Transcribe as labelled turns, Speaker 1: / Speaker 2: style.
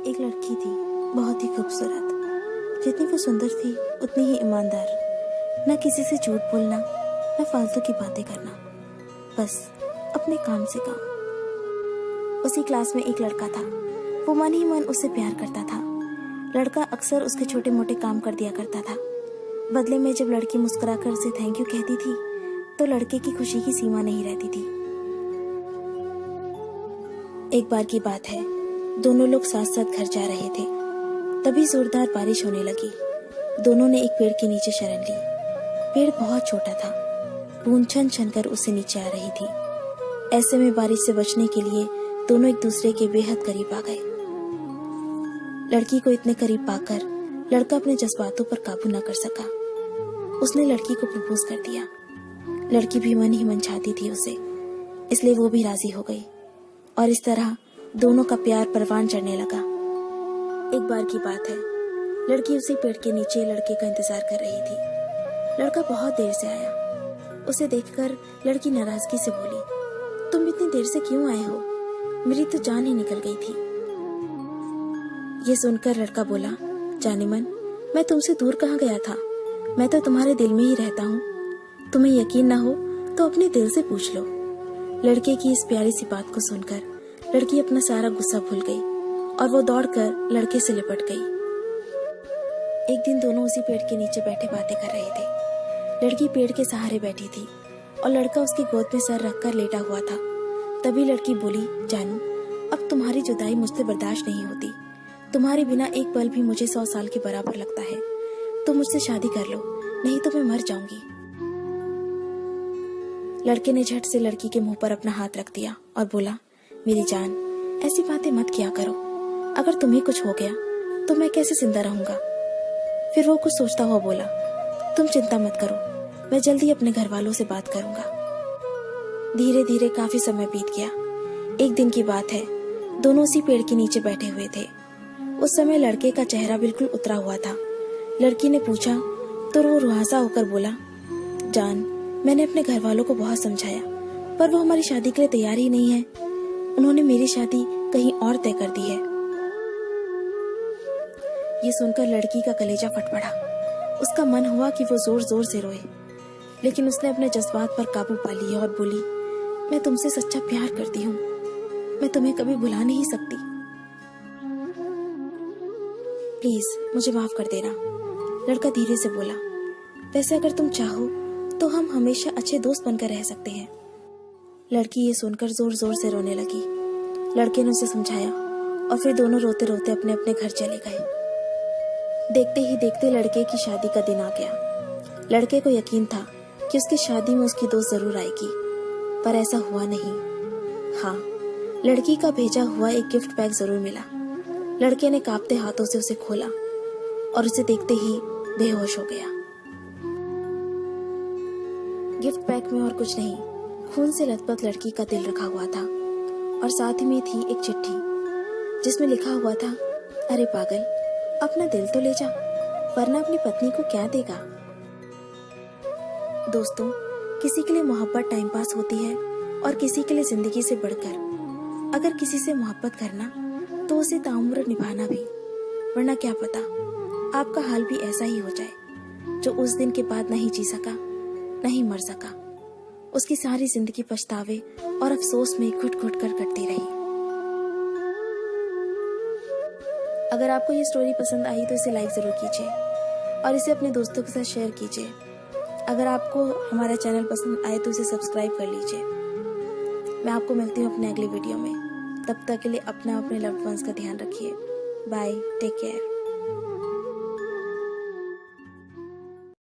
Speaker 1: एक लड़की थी, बहुत ही खूबसूरत। जितनी वो सुंदर थी उतनी ही ईमानदार। न किसी से झूठ बोलना, न फालतू की बातें करना, बस अपने काम से काम। उसी क्लास में एक लड़का था। वो मन ही मन उससे प्यार करता था। लड़का अक्सर उसके छोटे मोटे काम कर दिया करता था। बदले में जब लड़की मुस्कुराकर उसे थैंक यू कहती थी तो लड़के की खुशी की सीमा नहीं रहती थी। एक बार की बात है, दोनों लोग साथ साथ घर जा रहे थे। तभी जोरदार बारिश होने लगी। दोनों ने एक पेड़ के नीचे शरण ली। पेड़ बहुत छोटा था, बूंद छन छन कर उससे नीचे आ रही थी। ऐसे में बारिश से बचने के लिए दोनों एक दूसरे के बेहद करीब आ गए। लड़की को इतने करीब पाकर लड़का अपने जज्बातों पर काबू न कर सका। उसने लड़की को प्रपोज कर दिया। लड़की भी मन ही मन चाहती थी उसे, इसलिए वो भी राजी हो गई और इस तरह दोनों का प्यार परवान चढ़ने लगा। एक बार की बात है, लड़की उसी पेड़ के नीचे लड़के का इंतजार कर रही थी। लड़का बहुत देर से आया। उसे देखकर लड़की नाराजगी से बोली, तुम इतनी देर से क्यों आए हो? मेरी तो जान ही निकल गई थी। ये सुनकर लड़का बोला, जाने मन, मैं तुमसे दूर कहाँ गया था? मैं तो तुम्हारे दिल में ही रहता हूँ। तुम्हें यकीन ना हो तो अपने दिल से पूछ लो। लड़के की इस प्यारी सी बात को सुनकर लड़की अपना सारा गुस्सा भूल गई और वो दौड़कर लड़के से लिपट गई। एक दिन दोनों उसी पेड़ के नीचे बैठे बातें कर रहे थे। लड़की पेड़ के सहारे बैठी थी और लड़का उसकी गोद में सर रखकर लेटा हुआ था। तभी लड़की बोली, जानू, अब तुम्हारी जुदाई मुझसे बर्दाश्त नहीं होती। तुम्हारे बिना एक पल भी मुझे 100 साल के बराबर लगता है। तुम मुझसे शादी कर लो, नहीं तो मैं मर जाऊंगी। लड़के ने झट से लड़की के मुंह पर अपना हाथ रख दिया और बोला, मेरी जान, ऐसी बातें मत किया करो। अगर तुम्हें कुछ हो गया तो मैं कैसे जिंदा रहूंगा? फिर वो कुछ सोचता हुआ बोला, तुम चिंता मत करो, मैं जल्दी अपने घर वालों से बात करूंगा। धीरे धीरे काफी समय बीत गया। एक दिन की बात है, दोनों उसी पेड़ के नीचे बैठे हुए थे। उस समय लड़के का चेहरा बिल्कुल उतरा हुआ था। लड़की ने पूछा तो वो रुआसा होकर बोला, जान, मैंने अपने घर वालों को बहुत समझाया, पर वो हमारी शादी के लिए तैयार ही नहीं है। उन्होंने मेरी शादी कहीं और तय कर दी है। ये सुनकर लड़की का कलेजा फट पड़ा। उसका मन हुआ कि वो जोर जोर से रोए, लेकिन उसने अपने जज्बात पर काबू पा लिया और बोली, मैं तुमसे सच्चा प्यार करती हूँ। मैं तुम्हें कभी भुला नहीं सकती। प्लीज मुझे माफ कर देना। लड़का धीरे से बोला, वैसे अगर तुम चाहो तो हम हमेशा अच्छे दोस्त बनकर रह सकते हैं। लड़की ये सुनकर जोर जोर से रोने लगी। लड़के ने उसे समझाया और फिर दोनों रोते रोते अपने अपने घर चले गए। देखते ही देखते लड़के की शादी का दिन आ गया। लड़के को यकीन था कि उसकी शादी में उसकी दोस्त जरूर आएगी, पर ऐसा हुआ नहीं। हाँ, लड़की का भेजा हुआ एक गिफ्ट पैक जरूर मिला। लड़के ने कांपते हाथों से उसे खोला और उसे देखते ही बेहोश हो गया। गिफ्ट पैक में और कुछ नहीं, खून से लथपथ लड़की का दिल रखा हुआ था और साथ में थी एक चिट्ठी जिसमें लिखा हुआ था, अरे पागल, अपना दिल तो ले जा, वरना अपनी पत्नी को क्या देगा। दोस्तों, किसी के लिए मोहब्बत टाइम पास होती है और किसी के लिए जिंदगी से बढ़कर। अगर किसी से मोहब्बत करना तो उसे ताउम्र निभाना भी, वरना क्या पता आपका हाल भी ऐसा ही हो जाए जो उस दिन के बाद नहीं जी सका, नहीं मर सका। उसकी सारी जिंदगी पछतावे और अफसोस में घुट घुट कर कटती रही। अगर आपको ये स्टोरी पसंद आई तो इसे लाइक जरूर कीजिए और इसे अपने दोस्तों के साथ शेयर कीजिए। अगर आपको हमारा चैनल पसंद आए तो इसे सब्सक्राइब कर लीजिए। मैं आपको मिलती हूँ अपने अगले वीडियो में। तब तक के लिए अपना अपने लव्ड वंस का ध्यान रखिए। Bye, take care.